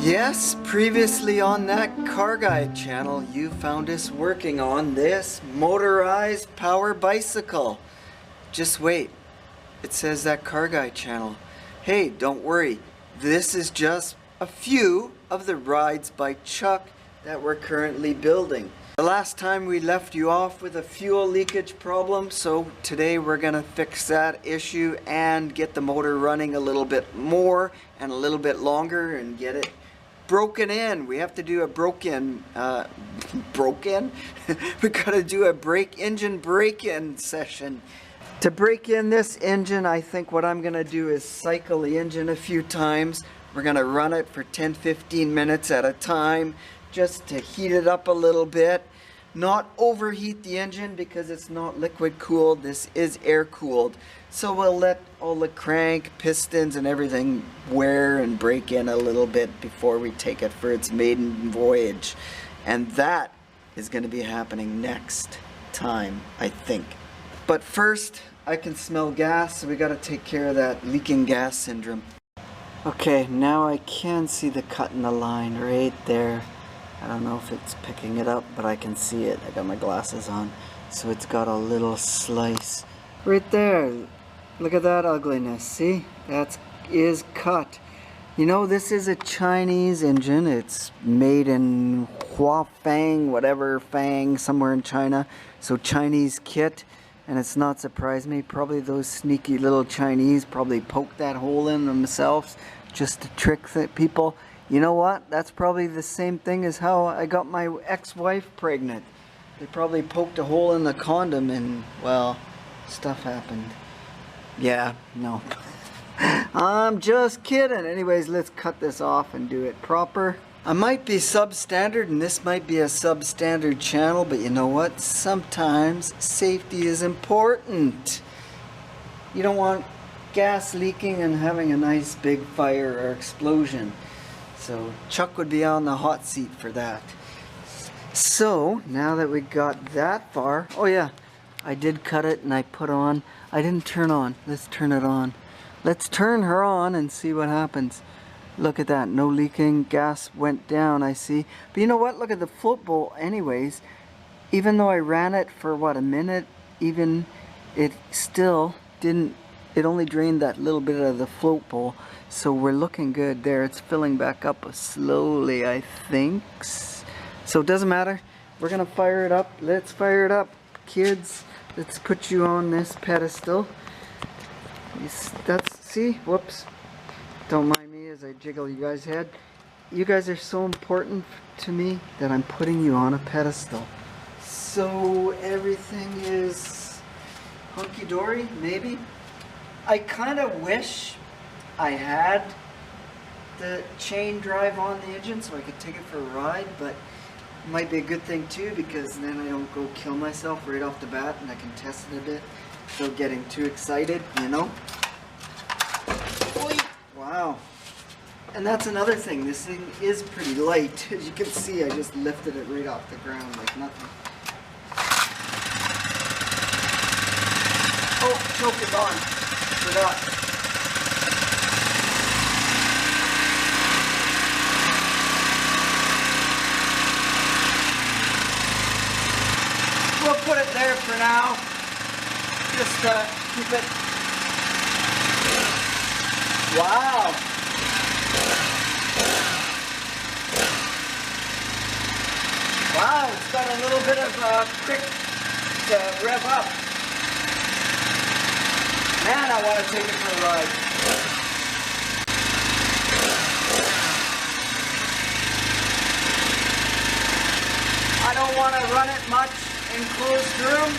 Yes, previously on that Car Guide channel, you found us working on this motorized power bicycle. Just wait, it says that Car Guide channel. Hey, don't worry, this is just a few of the rides by Chuck that we're currently building. The last time we left you off with a fuel leakage problem, so today we're gonna fix that issue and get the motor running a little bit more and a little bit longer and get it broken in. We have to do a broken? We gotta do a engine break-in session. To break in this engine, I think what I'm gonna do is cycle the engine a few times. We're gonna run it for 10-15 minutes at a time just to heat it up a little bit. Not overheat the engine because it's not liquid cooled, this is air cooled. So we'll let all the crank, pistons and everything wear and break in a little bit before we take it for its maiden voyage. And that is going to be happening next time, I think. But first, I can smell gas, so we got to take care of that leaking gas syndrome. Okay, now I can see the cut in the line right there. I don't know if it's picking it up, but I can see it. I got my glasses on. So it's got a little slice right there. Look at that ugliness. See? That is cut. You know, this is a Chinese engine. It's made in Huafang, whatever, Fang, somewhere in China. So Chinese kit. And it's not surprised me. Probably those sneaky little Chinese probably poked that hole in themselves just to trick people. You know what? That's probably the same thing as how I got my ex-wife pregnant. They probably poked a hole in the condom and, well, stuff happened. Yeah, no. I'm just kidding. Anyways, let's cut this off and do it proper. I might be substandard and this might be a substandard channel, but you know what? Sometimes safety is important. You don't want gas leaking and having a nice big fire or explosion. So Chuck would be on the hot seat for that. So now that we got that far, oh yeah, I did cut it and I put on, I didn't turn on, let's turn it on. Let's turn her on and see what happens. Look at that, no leaking, gas went down, I see. But you know what, look at the float bowl anyways. Even though I ran it for what, a minute, even it still didn't, it only drained that little bit of the float bowl. So we're looking good there. It's filling back up slowly, I think. So it doesn't matter. We're gonna fire it up. Let's fire it up, kids. Let's put you on this pedestal. See, whoops. Don't mind me as I jiggle you guys' head. You guys are so important to me that I'm putting you on a pedestal. So everything is hunky-dory, maybe. I kind of wish I had the chain drive on the engine so I could take it for a ride, but it might be a good thing too because then I don't go kill myself right off the bat and I can test it a bit without getting too excited, you know? Wow. And that's another thing, this thing is pretty light. As you can see, I just lifted it right off the ground like nothing. Oh, choke is on. Forgot. We'll put it there for now. Just keep it. Wow. Wow, it's got a little bit of quick to rev up. Man, I want to take it for a ride. I don't want to run it much in closed room.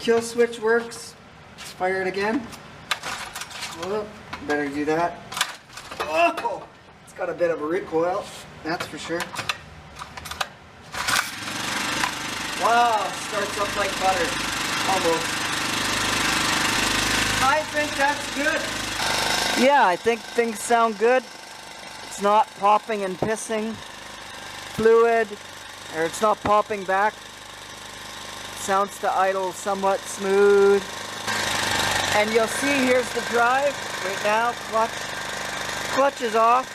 Kill switch works. Let's fire it again. Well, better do that. Oh, it's got a bit of a recoil, that's for sure. Wow, starts up like butter, almost. I think that's good. Yeah, I think things sound good. It's not popping and pissing fluid, or it's not popping back. Sounds to idle somewhat smooth. And you'll see here's the drive right now. Clutch is off.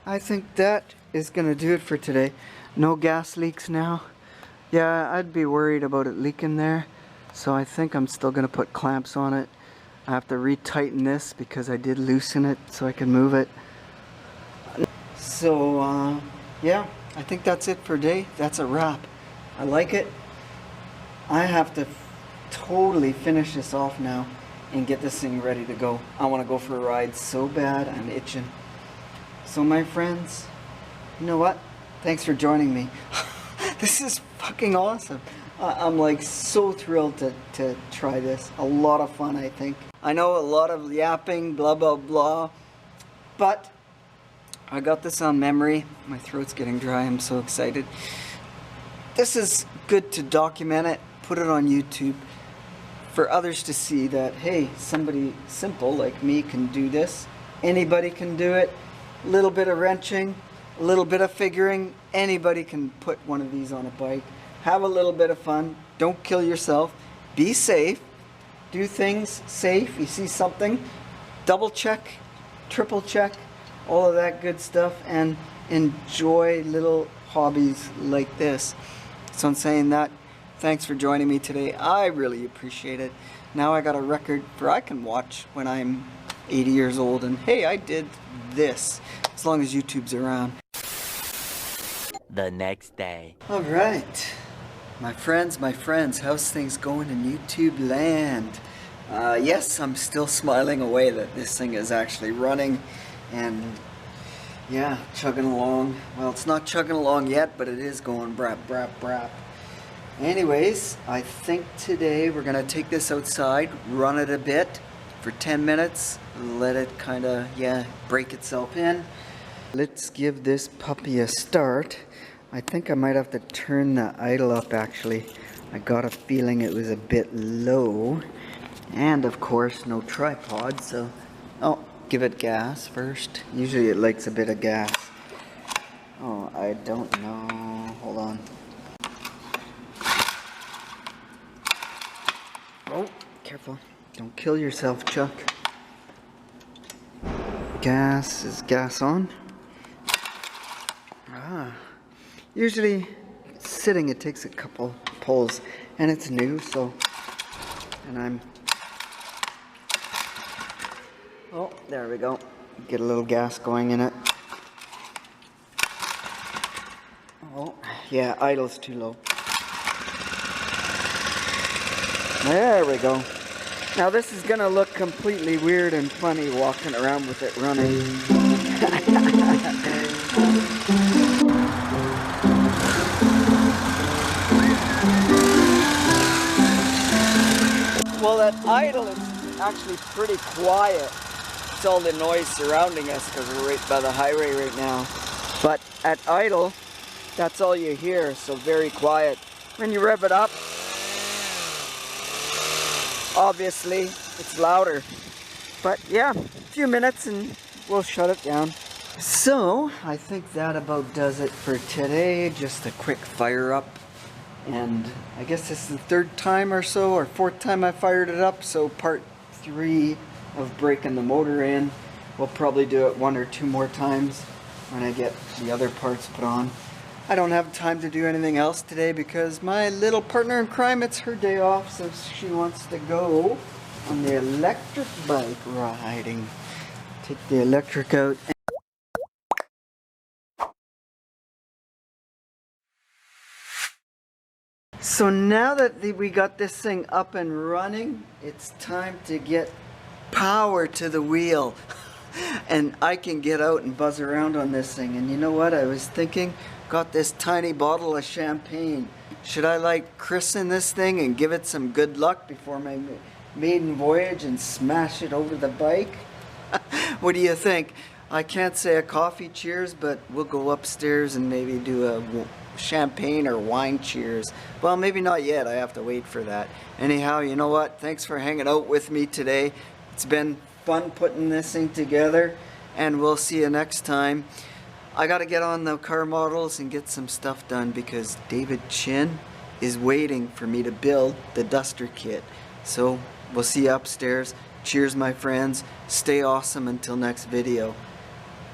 I think that is gonna do it for today. No gas leaks now. Yeah, I'd be worried about it leaking there, so I think I'm still gonna put clamps on it. I have to retighten this because I did loosen it so I can move it. So yeah, I think that's it for today. That's a wrap. I like it. I have to totally finish this off now and get this thing ready to go. I want to go for a ride so bad. I'm itching. So my friends, you know what? Thanks for joining me. This is fucking awesome. I'm like so thrilled to try this. A lot of fun, I think. I know a lot of yapping, blah, blah, blah, but I got this on memory. My throat's getting dry. I'm so excited. This is good to document it, put it on YouTube for others to see that, hey, somebody simple like me can do this. Anybody can do it. A little bit of wrenching, a little bit of figuring. Anybody can put one of these on a bike. Have a little bit of fun. Don't kill yourself. Be safe. Do things safe. You see something, double check, triple check, all of that good stuff, and enjoy little hobbies like this. So in saying that, thanks for joining me today. I really appreciate it. Now I got a record for I can watch when I'm 80 years old, and hey, I did this, as long as YouTube's around. The next day. All right, my friends, how's things going in YouTube land? Yes, I'm still smiling away that this thing is actually running and yeah, chugging along. Well, it's not chugging along yet, but it is going brap, brap, brap. Anyways, I think today we're gonna take this outside, run it a bit for 10 minutes, let it kind of, yeah, break itself in. Let's give this puppy a start. I think I might have to turn the idle up actually. I got a feeling it was a bit low. And of course, no tripod, so, oh, give it gas first. Usually it likes a bit of gas. Oh, I don't know, hold on. Oh, careful, don't kill yourself, Chuck. Is gas on? Usually sitting it takes a couple pulls, and it's new, so, and I'm, oh, there we go. Get a little gas going in it. Oh, yeah, idle's too low. There we go. Now this is gonna look completely weird and funny walking around with it running. Well, at idle it's actually pretty quiet. It's all the noise surrounding us because we're right by the highway right now. But at idle, that's all you hear, so very quiet. When you rev it up, obviously it's louder. But yeah, a few minutes and we'll shut it down. So I think that about does it for today. Just a quick fire up. And I guess this is the third time or so, or fourth time I fired it up. So part 3 of breaking the motor in. We'll probably do it 1 or 2 more times when I get the other parts put on. I don't have time to do anything else today because my little partner in crime, it's her day off, so she wants to go on the electric bike riding. Take the electric out. So now that we got this thing up and running, it's time to get power to the wheel. And I can get out and buzz around on this thing. And you know what? I was thinking got this tiny bottle of champagne. Should I like christen this thing and give it some good luck before my maiden voyage and smash it over the bike? What do you think? I can't say a coffee cheers, but we'll go upstairs and maybe do a champagne or wine cheers. Well, maybe not yet. I have to wait for that. Anyhow, you know what? Thanks for hanging out with me today. It's been fun putting this thing together, and we'll see you next time. I gotta get on the car models and get some stuff done because David Chin is waiting for me to build the Duster kit. So we'll see you upstairs. Cheers, my friends. Stay awesome until next video.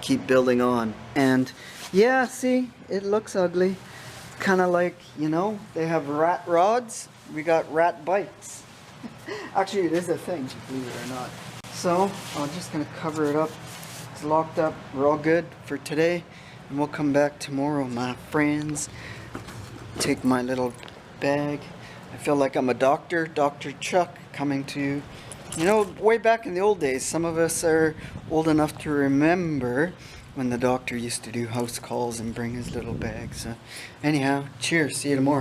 Keep building on. And yeah, see, it looks ugly. Kind of like, you know, they have rat rods. We got rat bikes. Actually, it is a thing, believe it or not. So I'm just gonna cover it up. It's locked up. We're all good for today, and we'll come back tomorrow, my friends. Take my little bag. I feel like I'm a doctor, Dr. Chuck, coming to you. You know, way back in the old days, some of us are old enough to remember when the doctor used to do house calls and bring his little bag. So anyhow, cheers. See you tomorrow.